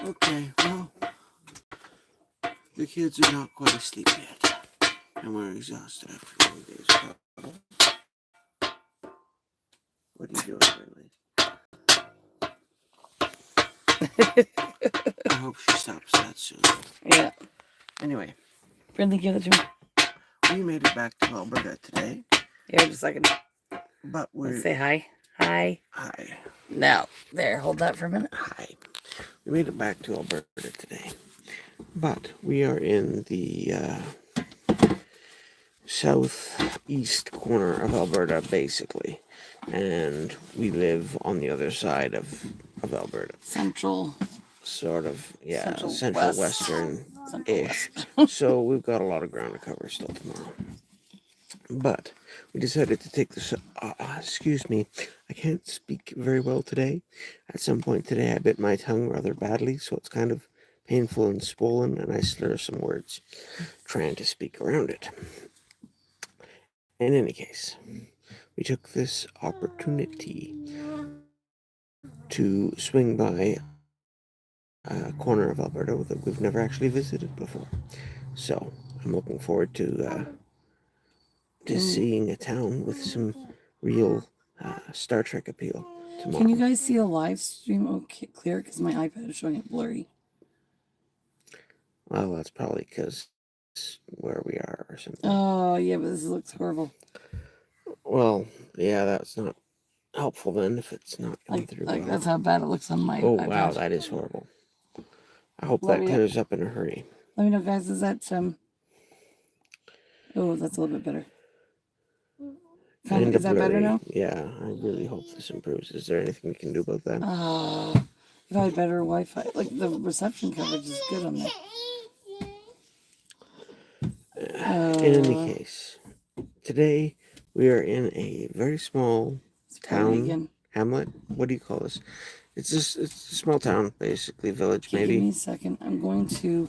Okay, well, the kids are not quite asleep yet, and we're exhausted after a long day's travel. What are you doing, Riley? I hope she stops that soon. Yeah. Anyway. Brinley, give it to me. We made it back to Alberta today. Yeah, just a second. But we're... Let's say hi. Hi. Hi. Now, there, hold that for a minute. Hi. We made it back to Alberta today. But we are in the southeast corner of Alberta, basically. And we live on the other side of Alberta. Central. Sort of, yeah, central west. western-ish. So we've got a lot of ground to cover still tomorrow. But we decided to take this... excuse me, I can't speak very well today. At some point today, I bit my tongue rather badly, so it's kind of painful and swollen, and I slur some words trying to speak around it. In any case, we took this opportunity to swing by a corner of Alberta that we've never actually visited before. So I'm looking forward to seeing a town with some real Star Trek appeal tomorrow. Can you guys see the live stream okay, clear? Because my iPad is showing it blurry. Well, that's probably because where we are or something. Oh, yeah, but this looks horrible. Well, yeah, that's not helpful then if it's not coming through. Like that's how bad it looks on my iPad. Wow, that is horrible. I hope that clears up in a hurry. Let me know, guys. Is that oh, that's a little bit better. Is that better now? Yeah, I really hope this improves. Is there anything we can do about that? If I had better Wi-Fi, like the reception coverage is good on there. In any case, today we are in a very small town, hamlet. What do you call this? It's a small town, basically, village, maybe. Give me a second. I'm going to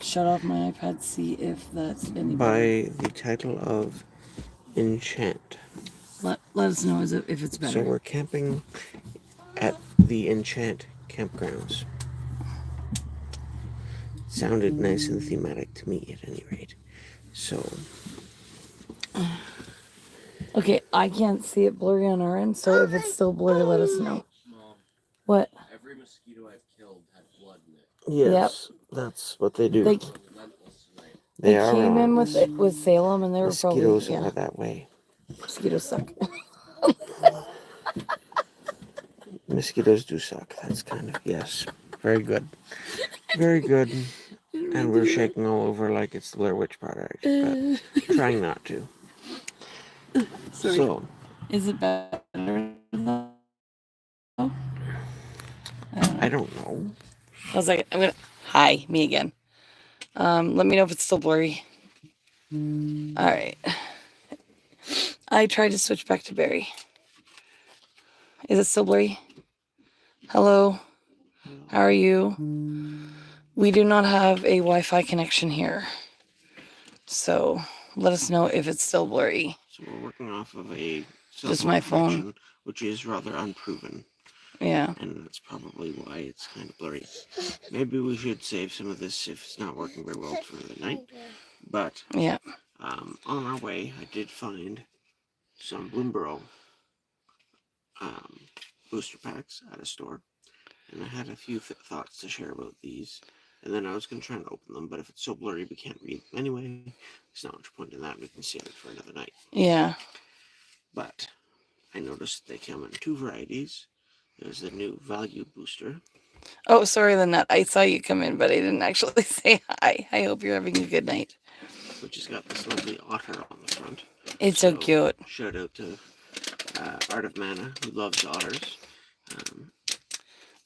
shut off my iPad, see if that's any better. By the title of Enchant. Let us know if it's better. So we're camping at the Enchant campgrounds. Sounded nice and thematic to me, at any rate. So... Okay, I can't see it blurry on our end, so if it's still blurry, let us know. Mom, what? Every mosquito I've killed had blood in it. Yes, that's what they do. They came in with Salem, and they were probably... Mosquitoes are that way. Mosquitoes suck. Mosquitoes do suck. That's kind of... Yes. Very good. Very good. And we're shaking all over like it's the Blair Witch Project, but trying not to. Sorry. So, is it better though? I don't know. I was like, hi, me again. Let me know if it's still blurry. All right. I tried to switch back to Barry. Is it still blurry? Hello? How are you? We do not have a Wi-Fi connection here. So let us know if it's still blurry. So we're working off of a just my phone, which is rather unproven. Yeah. And that's probably why it's kind of blurry. Maybe we should save some of this if it's not working very well for the night. But yeah. On our way, I did find some Bloomborough booster packs at a store. And I had a few thoughts to share about these. And then I was going to try and open them, but if it's so blurry we can't read them anyway, there's not much point in that. We can save it for another night. Yeah. But I noticed they come in two varieties. There's the new value booster. Oh, sorry, Lynette. I saw you come in, but I didn't actually say hi. I hope you're having a good night. Which has got this lovely otter on the front. It's so cute. Shout out to Art of Mana, who loves otters.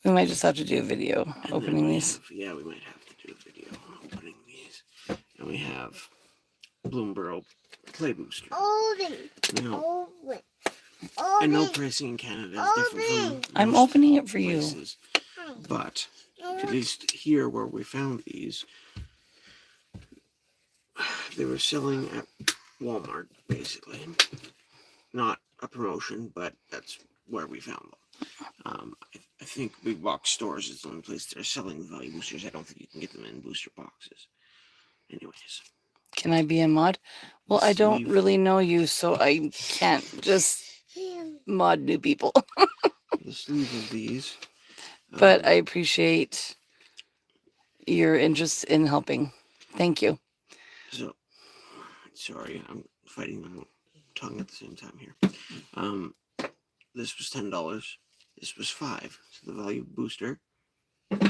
We might just have to do a video opening these. We might have to do a video opening these. And we have Bloomborough Play Booster. Now, I know pricing in Canada is different from I'm opening it for places, you. But at least here where we found these, they were selling at Walmart, basically. Not a promotion, but that's where we found them. I think big box stores is the only place they're selling the value boosters. I don't think you can get them in booster boxes. Anyways, Can I be a mod? Well, I don't really know you, so I can't just mod new people. the sleeve of these. But I appreciate your interest in helping. Thank you. So, sorry, I'm fighting my tongue at the same time here. This was $10. This was $5. So the value booster,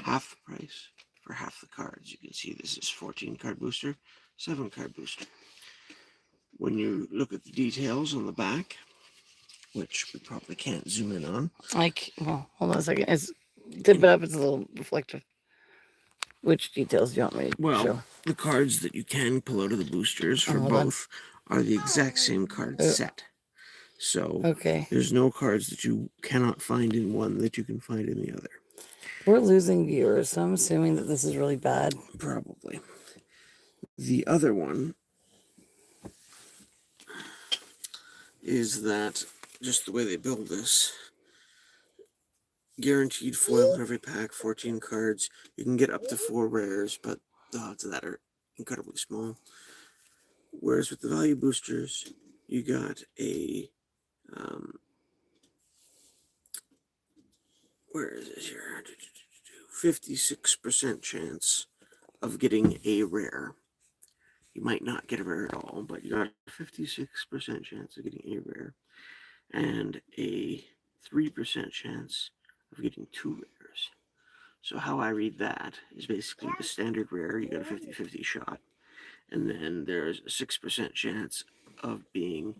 half the price for half the cards. You can see this is 14 card booster, 7 card booster. When you look at the details on the back, which we probably can't zoom in on. Well, hold on a second. Dip it up. It's a little reflective. Which details do you want me to show? The cards that you can pull out of the boosters for both are the exact same card set. So there's no cards that you cannot find in one that you can find in the other. We're losing viewers, so I'm assuming that this is really bad. Probably. The other one is that just the way they build this, guaranteed foil in every pack, 14 cards. You can get up to 4 rares, but the odds of that are incredibly small. Whereas with the value boosters, you got a where is it here? 56% chance of getting a rare. You might not get a rare at all, but you got a 56% chance of getting a rare and a 3% chance of getting 2 rares. So how I read that is basically the standard rare, you got a 50-50 shot. And then there's a 6% chance of being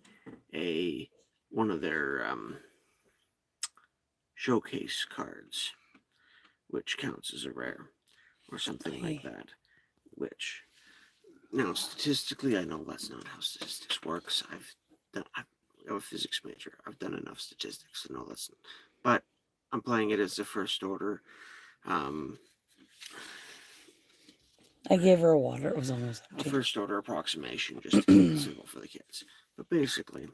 one of their showcase cards, which counts as a rare or something like that. Which, now statistically, I know that's not how statistics works. I'm a physics major. I've done enough statistics to know that's. But I'm playing it as a first order. I gave her a water. It was almost empty. A first order approximation, just to keep it simple for the kids. But basically,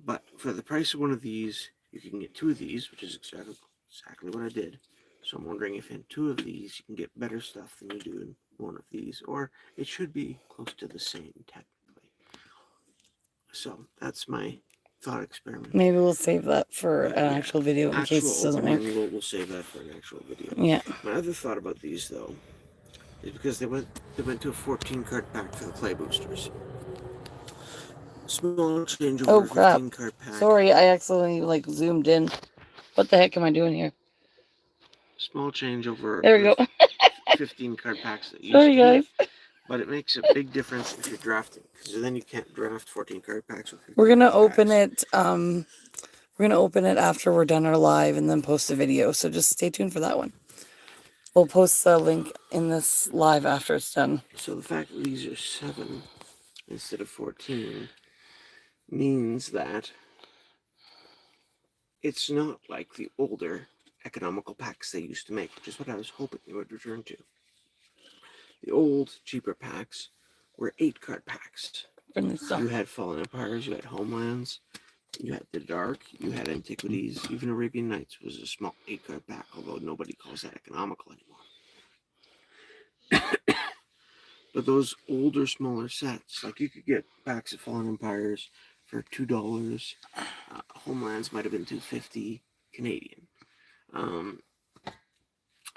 but for the price of one of these, you can get 2 of these, which is exactly what I did. So I'm wondering if in 2 of these you can get better stuff than you do in 1 of these, or it should be close to the same technically. So that's my thought experiment. Maybe we'll save that for an actual video in case it doesn't work. We'll save that for an actual video. Yeah. My other thought about these though is because they went to a 14 card pack for the play boosters. Small change over 15 card pack. Sorry, I accidentally zoomed in. What the heck am I doing here? Small change over. There we go. 15 card packs that used Sorry, guys. But it makes a big difference if you're drafting, because then you can't draft 14 card packs with 15 We're gonna open it. We're gonna open it after we're done our live and then post a video. So just stay tuned for that one. We'll post the link in this live after it's done. So the fact that these are 7 instead of 14 means that it's not like the older economical packs they used to make, which is what I was hoping they would return to. The old, cheaper packs were 8 card packs. You had Fallen Empires, you had Homelands, you had The Dark, you had Antiquities, even Arabian Nights was a small 8 card pack, although nobody calls that economical anymore. But those older, smaller sets, like you could get packs of Fallen Empires for $2. Homelands might have been $2.50 Canadian.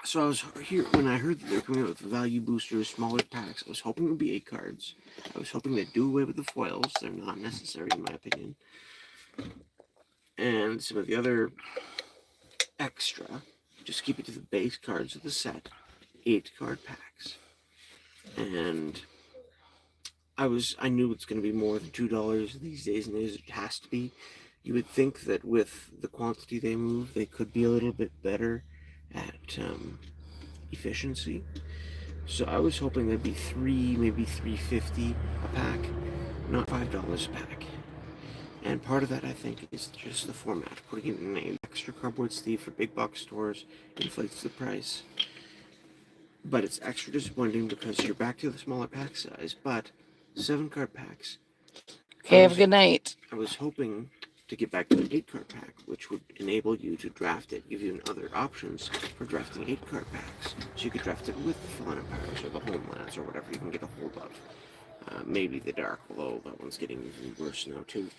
So I was here when I heard that they were coming out with value boosters, smaller packs. I was hoping it would be 8 cards. I was hoping they'd do away with the foils. They're not necessary in my opinion. And some of the other extra, just keep it to the base cards of the set, 8 card packs. And I knew it's going to be more than $2 these days, and it has to be. You would think that with the quantity they move, they could be a little bit better at efficiency. So I was hoping there'd be $3, maybe $3.50 a pack, not $5 a pack. And part of that, I think, is just the format. Putting it in an extra cardboard sleeve for big box stores inflates the price. But it's extra disappointing because you're back to the smaller pack size, but 7 card packs. Okay, have a good night. I was hoping to get back to an 8-card pack, which would enable you to draft it, give you other options for drafting 8-card packs. So you could draft it with the Fallen Empires or the Homelands or whatever you can get a hold of. Maybe the Dark, although that one's getting even worse now too.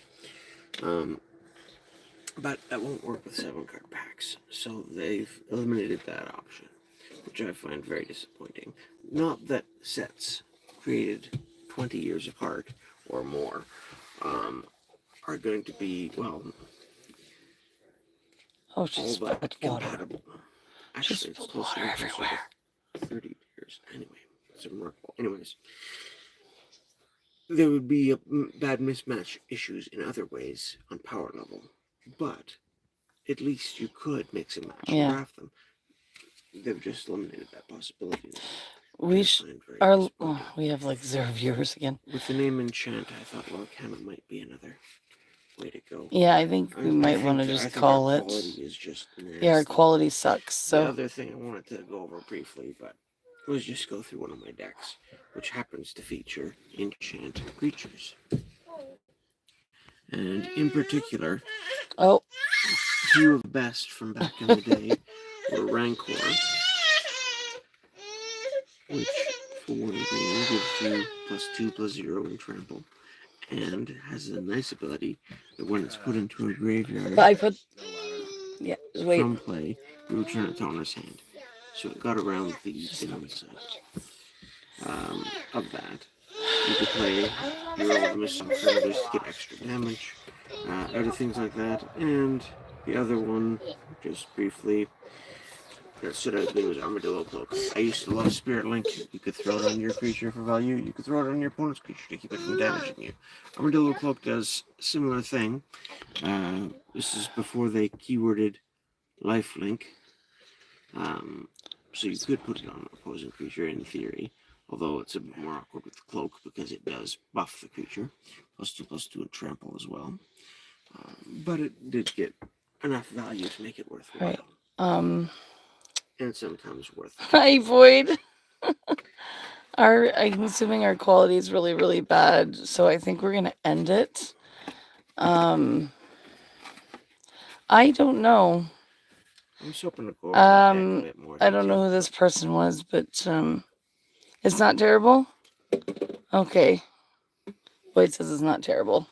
But that won't work with 7-card packs, so they've eliminated that option, which I find very disappointing. Not that sets created 20 years apart or more are going to be, well, Oh, she's all that put water. compatible. Actually, Just it's put close water to everywhere. 30 years. Anyway, it's remarkable. Anyways, there would be bad mismatch issues in other ways on power level, but at least you could mix and match and draft them. They've just eliminated that possibility now. We have like 0 viewers again. With the name Enchant, I thought Lorcana might be another way to go. Yeah, I think we might want to just call it. Quality is just nasty. Yeah, our quality sucks. So the other thing I wanted to go over briefly, but was just go through one of my decks, which happens to feature enchant creatures, and in particular, few of the best from back in the day were Rancor, which for 1 green gives you +2/+0 in trample, and has a nice ability that when it's put into a graveyard from play, you return it to owner's hand. So it got around the downside of that. You could play your Ultimate Predators to get extra damage, other things like that, and the other one, just briefly, that stood out to me was Armadillo Cloak. I used to love Spirit Link. You could throw it on your creature for value. You could throw it on your opponent's creature to keep it from damaging you. Armadillo Cloak does a similar thing. This is before they keyworded Lifelink. So you could put it on an opposing creature in theory, although it's a bit more awkward with the Cloak because it does buff the creature. +2/+2 and trample as well. But it did get enough value to make it worthwhile. Right. And sometimes worth it. Hi, Void. I'm assuming our quality is really, really bad, so I think we're gonna end it. I don't know. I'm just hoping to go over that deck a bit more. I don't know who this person was, but it's not terrible. Okay. Void says it's not terrible.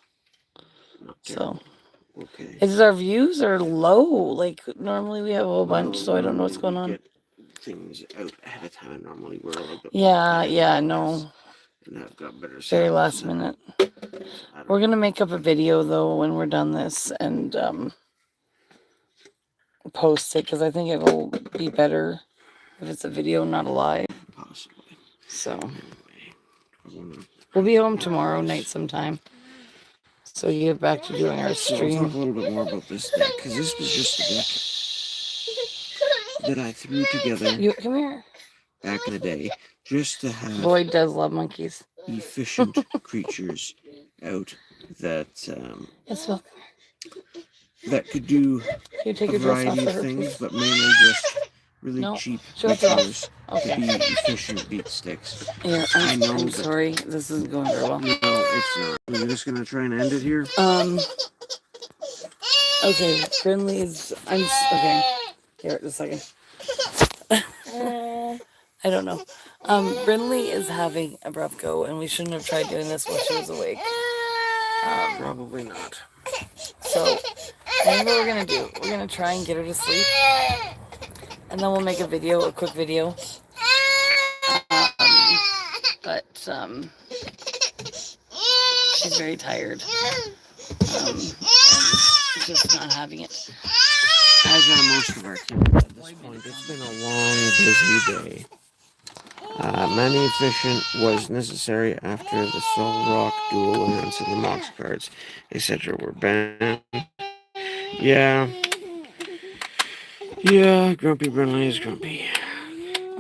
Not terrible. So. Okay. Is our views are low? Like normally we have a whole bunch, so I don't know what's going on. Get things out ahead of time, and normally we're a little bit. No. And I've got better. Very last minute. We're gonna make up a video though when we're done this and post it because I think it'll be better if it's a video, not a live. Possibly. So anyway, we'll be home tomorrow night sometime. So you get back to doing our stream. So I'll talk a little bit more about this deck, because this was just a deck that I threw together Come here. back in the day, just to have Lloyd does love monkeys. Efficient creatures out that that could do a variety of things, but mainly just really cheap creatures to be efficient beat sticks. Yeah, I'm sorry, this isn't going very well. No, it's not. We're just gonna try and end it here. Okay, Brinley's. Okay. Here, just a second. I don't know. Brinley is having a rough go, and we shouldn't have tried doing this while she was awake. Probably not. So, I know what we're gonna do. We're gonna try and get her to sleep, and then we'll make a quick video. But she's very tired. And just not having it. As are most of our kids at this point. It's been a long, busy day. Many efficient was necessary after the Soul Rock duel events and the Mox cards, etc. were banned. Yeah, Grumpy Burnley is grumpy.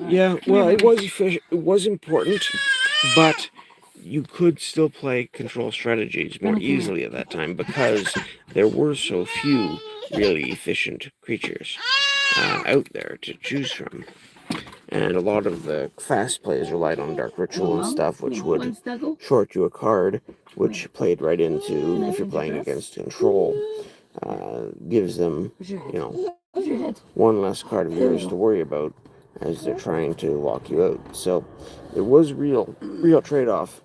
Yeah, well, it was efficient. It was important, but you could still play control strategies more easily at that time because there were so few really efficient creatures out there to choose from. And a lot of the fast plays relied on Dark Ritual and stuff, which would short you a card, which played right into, if you're playing against Control, gives them, one less card of yours to worry about as they're trying to lock you out. So there was real trade-off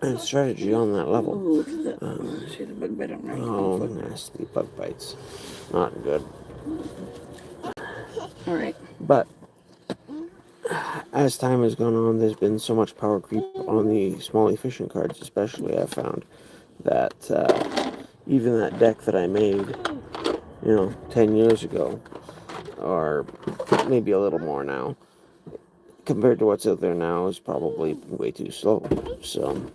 and strategy on that level. Oh, nasty bug bites. Not good. Alright. But as time has gone on, there's been so much power creep on the small efficient cards, especially. I've found that even that deck that I made, 10 years ago, or maybe a little more now, compared to what's out there now, is probably way too slow. So,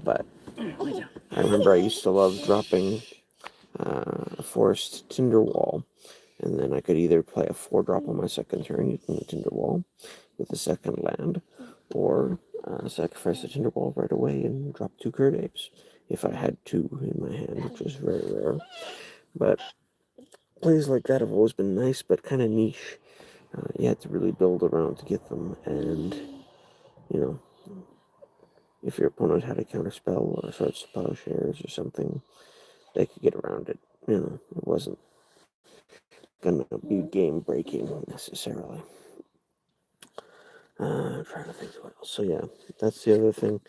but I remember I used to love dropping a Forest Tinderwall, and then I could either play a 4-drop on my second turn using the Tinderwall with the second land, or sacrifice the Tinderwall right away and drop 2 Curd Apes if I had 2 in my hand, which was very rare. But plays like that have always been nice, but kind of niche. You had to really build around to get them, and if your opponent had a counterspell or Swords to Plowshares or something, they could get around it. It wasn't gonna be game breaking necessarily. I'm trying to think what else. So yeah, that's the other thing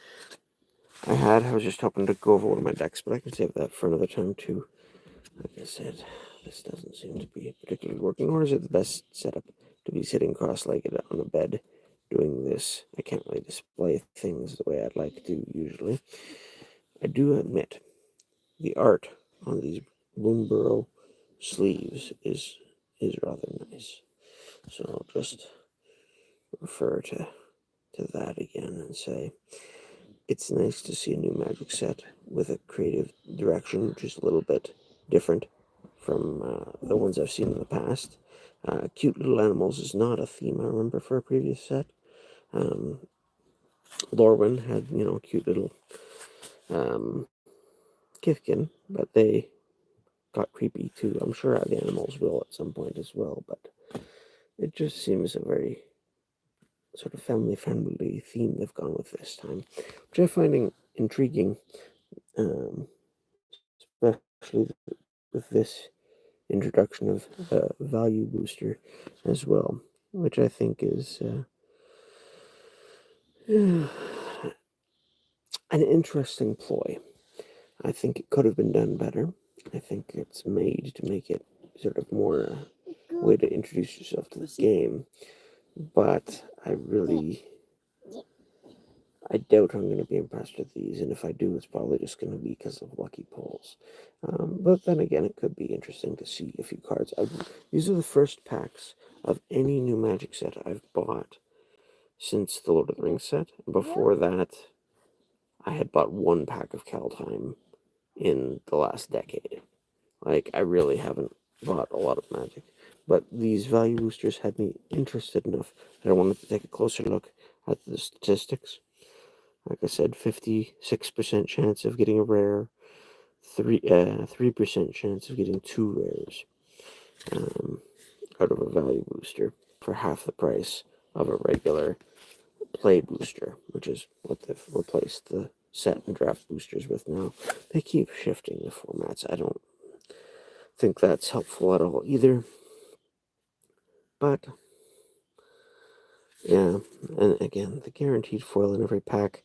I was just hoping to go over one of my decks, but I can save that for another time too. Like I said, this doesn't seem to be particularly working, or is it the best setup to be sitting cross-legged on a bed doing this? I can't really display things the way I'd like to usually. I do admit the art on these Bloomburrow sleeves is rather nice. So I'll just refer to that again and say it's nice to see a new Magic set with a creative direction, which is a little bit different from the ones I've seen in the past. Cute little animals is not a theme I remember for a previous set. Lorwyn had, cute little Kithkin, but they got creepy too. I'm sure the animals will at some point as well, but it just seems a very sort of family-friendly theme they've gone with this time, which I'm finding intriguing, especially with this introduction of the value booster as well, which I think is an interesting ploy. I think it could have been done better. I think it's made to make it sort of more a way to introduce yourself to the game, but I doubt I'm going to be impressed with these, and if I do, it's probably just going to be because of lucky pulls. But then again, it could be interesting to see a few cards. These are the first packs of any new Magic set I've bought since the Lord of the Rings set. Before that, I had bought 1 pack of Kaldheim in the last decade. Like, I really haven't bought a lot of Magic. But these value boosters had me interested enough that I wanted to take a closer look at the statistics. Like I said, 56% chance of getting a rare, 3% chance of getting 2 rares out of a value booster for half the price of a regular play booster, which is what they've replaced the set and draft boosters with now. They keep shifting the formats. I don't think that's helpful at all either. But yeah, and again, the guaranteed foil in every pack,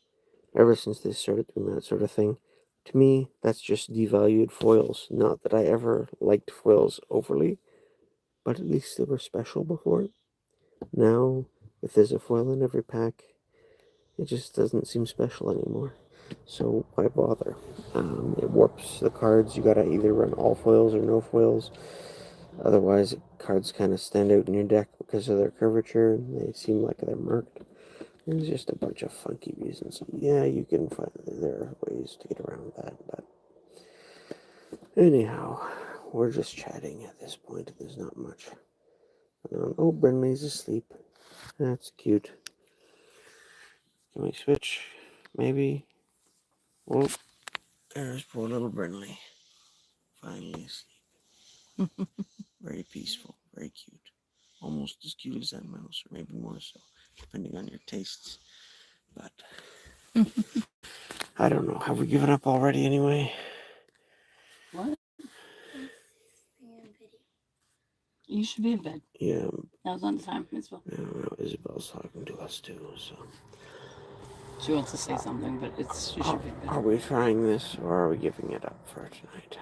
ever since they started doing that sort of thing, to me, that's just devalued foils. Not that I ever liked foils overly, but at least they were special before. Now, if there's a foil in every pack, it just doesn't seem special anymore. So why bother? It warps the cards. You gotta either run all foils or no foils. Otherwise, cards kind of stand out in your deck because of their curvature, and they seem like they're marked. There's just a bunch of funky reasons. Yeah, you can find there are ways to get around that, but anyhow, we're just chatting at this point. There's not much. Oh, Brinley's asleep. That's cute. Can we switch? Maybe. Oh, there's poor little Brinley. Finally asleep. Very peaceful. Very cute. almost as cute as that mouse, or maybe more so, depending on your tastes. But I don't know. Have we given up already anyway? What? You should be in bed. Yeah. Now's not the time, Mitzvah. No, Isabel's talking to us too, so. She wants to say something, but she should be in bed. Are we trying this, or are we giving it up for tonight?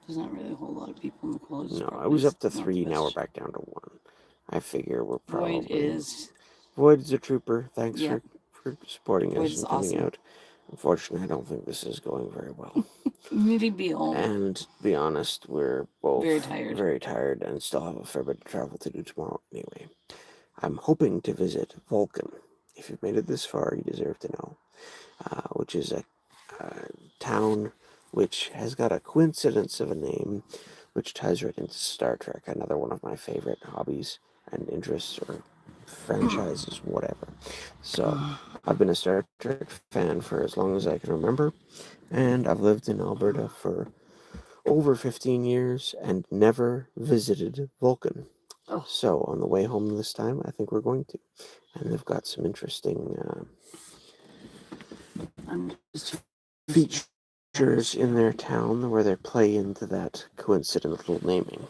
There's not really a whole lot of people in the college. No, I was up to 3, now we're back down to 1. I figure we're probably... Void's a trooper. Thanks for supporting us and coming out. Unfortunately, I don't think this is going very well. Maybe be home. And to be honest, we're both very tired and still have a fair bit of travel to do tomorrow anyway. I'm hoping to visit Vulcan. If you've made it this far, you deserve to know. Which is a town which has got a coincidence of a name which ties right into Star Trek, another one of my favorite hobbies and interests or franchises, whatever. So I've been a Star Trek fan for as long as I can remember, and I've lived in Alberta for over 15 years and never visited Vulcan. Oh. So on the way home this time, I think we're going to. And they've got some interesting features in their town where they play into that coincidental naming.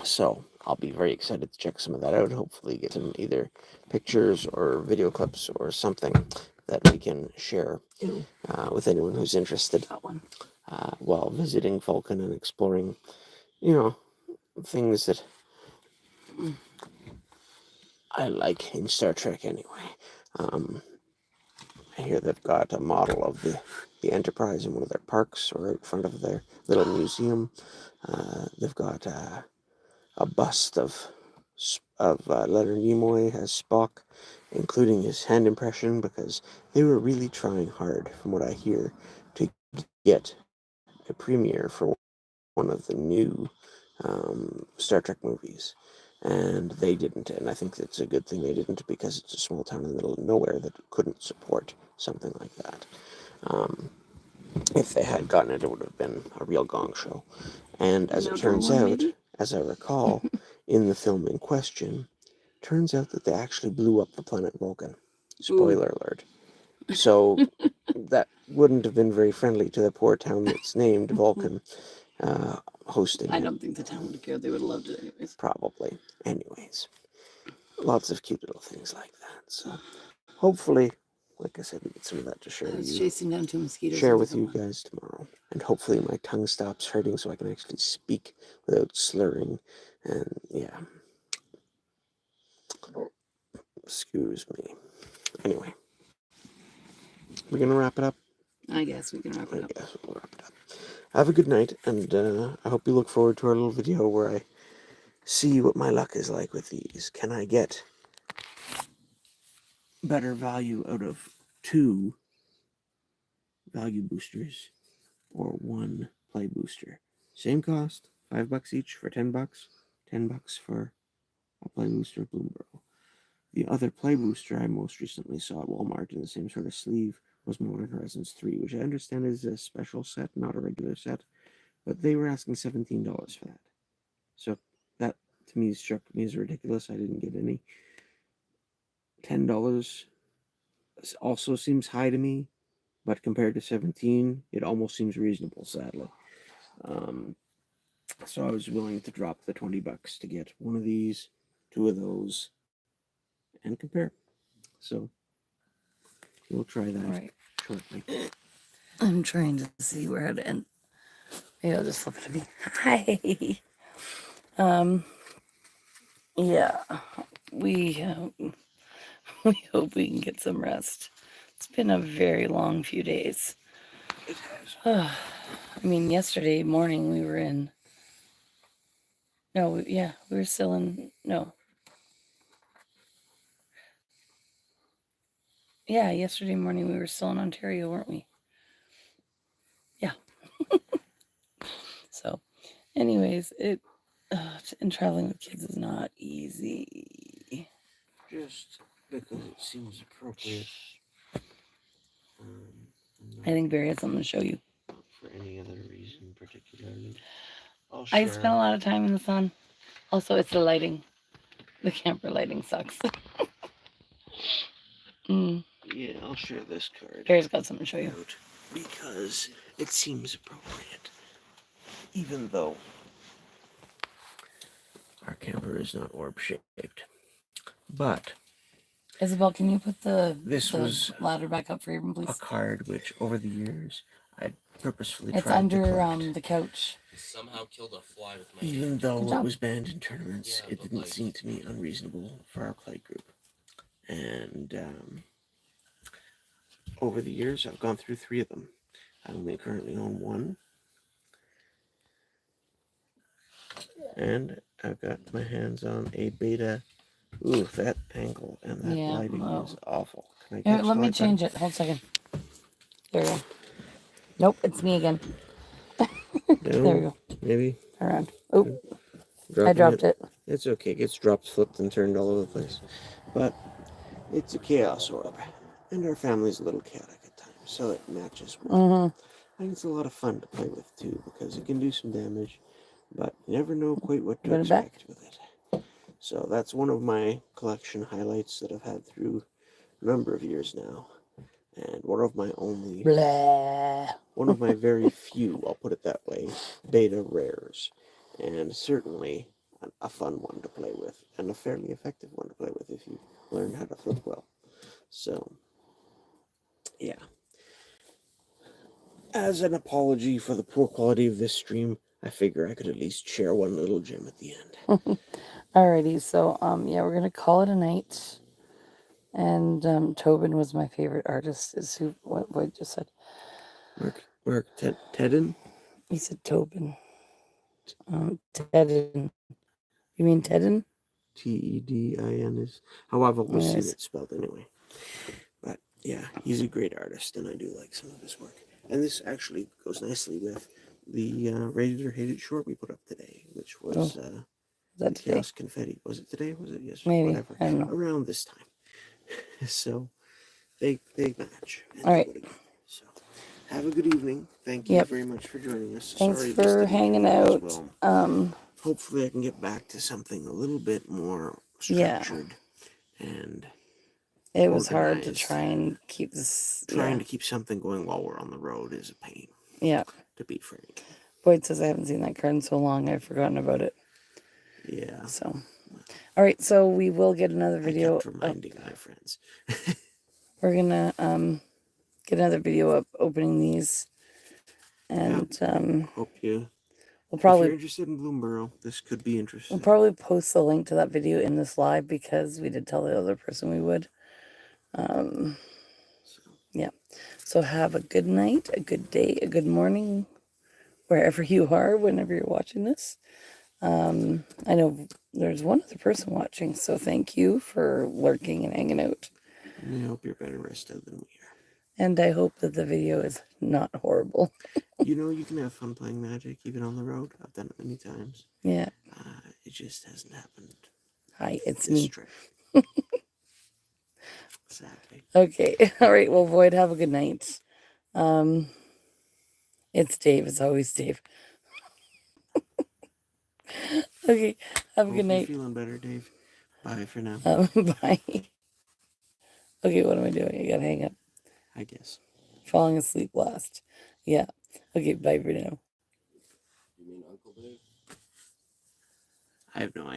So I'll be very excited to check some of that out. Hopefully get some either pictures or video clips or something that we can share with anyone who's interested while visiting Vulcan and exploring, things that I like in Star Trek anyway. I hear they've got a model of the Enterprise in one of their parks or out front of their little museum. They've got a bust of Leonard Nimoy as Spock, including his hand impression, because they were really trying hard, from what I hear, to get a premiere for one of the new Star Trek movies. And they didn't, and I think it's a good thing they didn't, because it's a small town in the middle of nowhere that couldn't support something like that. If they had gotten it, it would have been a real gong show. And as it turns out, as I recall, in the film in question, turns out that they actually blew up the planet Vulcan. Spoiler alert. So that wouldn't have been very friendly to the poor town that's named Vulcan. Hosting I don't think the town would care. They would have loved it anyways. Probably. Anyways. Lots of cute little things like that. So hopefully, like I said, we get some of that to share with you. Chasing down 2 mosquitoes. Share with you guys tomorrow. And hopefully my tongue stops hurting so I can actually speak without slurring. And yeah. Excuse me. Anyway. We're going to wrap it up? I guess we can wrap it up. I guess we'll wrap it up. Have a good night, and I hope you look forward to our little video where I see what my luck is like with these. Can I get better value out of 2 value boosters or 1 play booster? Same cost, $5 each for $10, $10 for a play booster at Bloomberg. The other play booster I most recently saw at Walmart in the same sort of sleeve was Modern Horizons 3, which I understand is a special set, not a regular set, but they were asking $17 for that. So that, to me, struck me as ridiculous. I didn't get any. $10 also seems high to me, but compared to $17, it almost seems reasonable, sadly. So I was willing to drop the $20 to get 1 of these, 2 of those, and compare. So we'll try that shortly. I'm trying to see where to end. Maybe I'll just flip it to me. Hi. Yeah. We hope we can get some rest. It's been a very long few days. I mean, yesterday morning we were in. No, we were still in. No. Yeah, yesterday morning we were still in Ontario, weren't we? Yeah. So, anyways, and traveling with kids is not easy. Just because it seems appropriate. I think Barry has something to show you. For any other reason particularly. I spent a lot of time in the sun. Also, it's the lighting. The camper lighting sucks. Mm. Yeah, I'll share this card Barry's got something to show you. out because it seems appropriate, even though our camper is not orb shaped. But Isabel, can you put the this was ladder back up for you, a please? card which, over the years, I purposefully It's tried to under collect. the couch. Somehow killed a fly with my Even hand. though Good it job. was banned in tournaments, Yeah, it but didn't like- seem to me unreasonable for our play group. And over the years, I've gone through 3 of them. I only currently own 1. And I've got my hands on a beta. Ooh, that angle and that Yeah, lighting well. is awful. Can I Here, catch let the me light change better? it. Hold a second. There we go. Nope, it's me again. There we Down, go. maybe. Around. Oh, I Dropping dropped it. It's okay. It gets dropped, flipped, and turned all over the place. But it's a chaos orb. And our family's a little chaotic at times, so it matches well. Mm-hmm. I think it's a lot of fun to play with, too, because it can do some damage, but you never know quite what to Put it back. expect with it. So that's one of my collection highlights that I've had through a number of years now. And one of my only, Blah. one of my very few, I'll put it that way, beta rares. And certainly a fun one to play with, and a fairly effective one to play with if you learn how to flip well. So, yeah. As an apology for the poor quality of this stream, I figure I could at least share one little gem at the end. Alrighty, so yeah, we're gonna call it a night. And Tobin was my favorite artist. Is who what I just said. Mark Tedden? He said Tobin. Tedden. You mean Tedden? Tedin is how I've always seen Yes. it spelled anyway. But yeah, he's a great artist, and I do like some of his work. And this actually goes nicely with the Rated or Hated short we put up today, which was Is that the today? Chaos Confetti. Was it today? Was it yesterday? Maybe. Whatever. I don't know. Around this time. So they match. And All right. go together. So have a good evening. Thank you Yep. very much for joining us. Thanks Sorry this for didn't hanging go as out. well. Hopefully I can get back to something a little bit more Yeah. structured and It was hard to organized. try and keep this. Trying to keep something going while we're on the road is a pain, Yeah. to be frank. Boyd says I haven't seen that card in so long I've forgotten about it. Yeah. So, all right. So we will get another video. I kept reminding my friends. We're gonna get another video up opening these, and Hope you. we'll If probably you're interested in Bloomborough, this could be interesting. we'll probably post the link to that video in this live because we did tell the other person we would. Yeah. So have a good night, a good day, a good morning, wherever you are, whenever you're watching this. I know there's one other person watching, so thank you for lurking and hanging out. I hope you're better rested than we are. And I hope that the video is not horrible. You know, you can have fun playing Magic even on the road. I've done it many times. Yeah. It just hasn't happened Hi, it's this me. trip. Sadly. Okay. All right. Well, Void, have a good night. It's Dave. It's always Dave. Okay. Have a Hope good night. you're feeling better, Dave. Bye for now. Bye. Okay. What am I doing? I gotta hang up. I guess. Falling asleep last. Yeah. Okay. Bye for now. You mean Uncle Dave? I have no idea.